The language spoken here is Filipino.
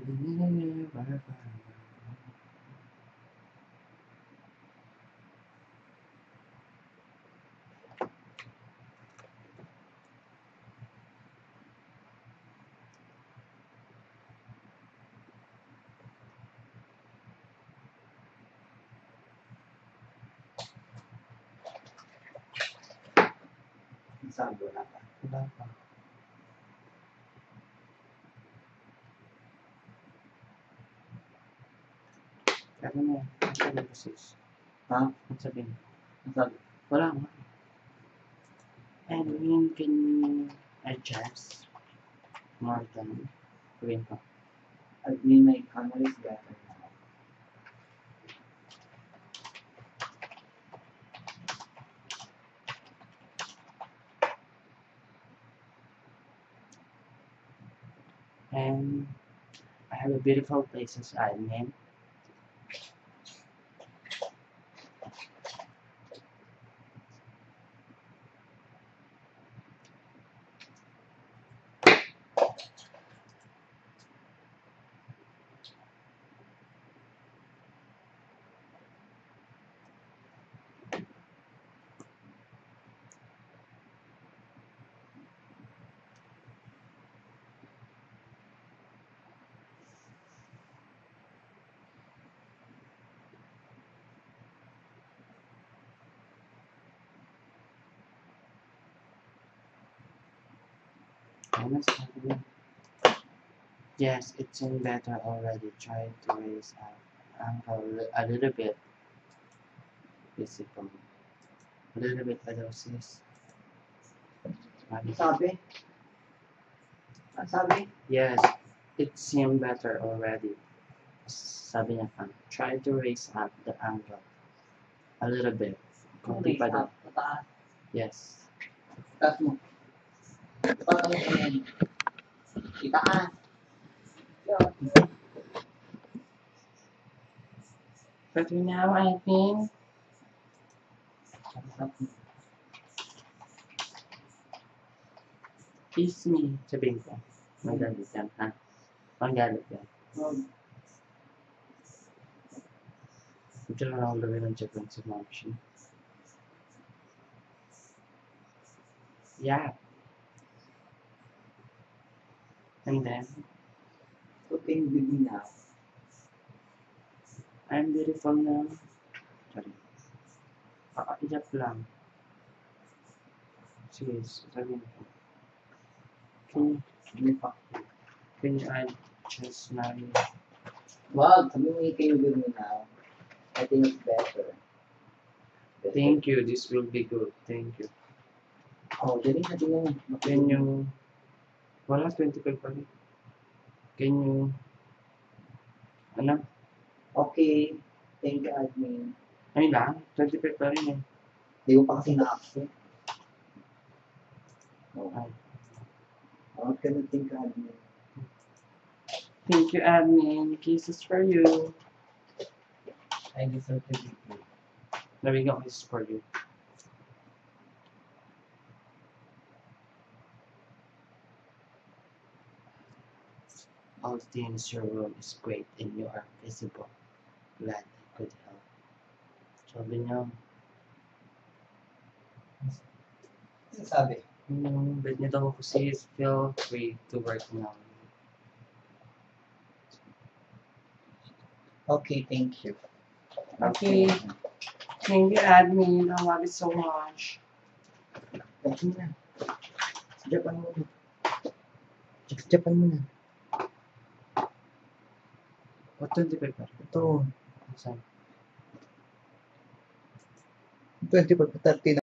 Sabi wala pa. Wala pa. Pero mo, ang sabi ko sis. Ha? Ang sabi mo. Ang sabi? Wala nga. And when can you adjust more than gawin ko? Admin, my camera is better now. And I have a beautiful place as admin. Yes, it's in better already. Try to raise up ankle a little bit. Visible. A little bit sis. Ang sabi? Ang sabi? Yes, it seemed better already. Sabi niya pa, try to raise up the angle a little bit. Kunti pa din. Mataas. Yes. Taas mo. Parang mo yan. Itaas. Better now, I think. Kiss me. Sabihin ko. Magalit yan, ha? Magalit yan. Ito na lang gawin ng Japan option. Yeah. And then, Looking good now. I'm beautiful now. Sorry. Kakaijap lang. Sige, sabihin ko. Can you add just now? Wow, sabi mo looking good now. I think it's better. Thank you. This will be good. Thank you. Oh, dali na din. Can you... Wala, 25 pa rin. Can you... Ano? Okay. Thank you, admin. Ay lang, 25 pa rin eh. Di ko pa kasi na-access. Ay. Huwag ka na think, admin. Thank you, admin. Kisses for you. I deserve to be good. There we go. Kisses for you. All things your room is great and you are visible. Glad I could help. Sabi niya, Ano sabi? bed niya daw kasi feel free to work now. Okay, thank you. Okay. Thank you, admin. I love it so much. Thank you na. Sa Japan muna. Sa Japan muna. O, 25 pa rin. Ito. Saan? 25 pa 30 na.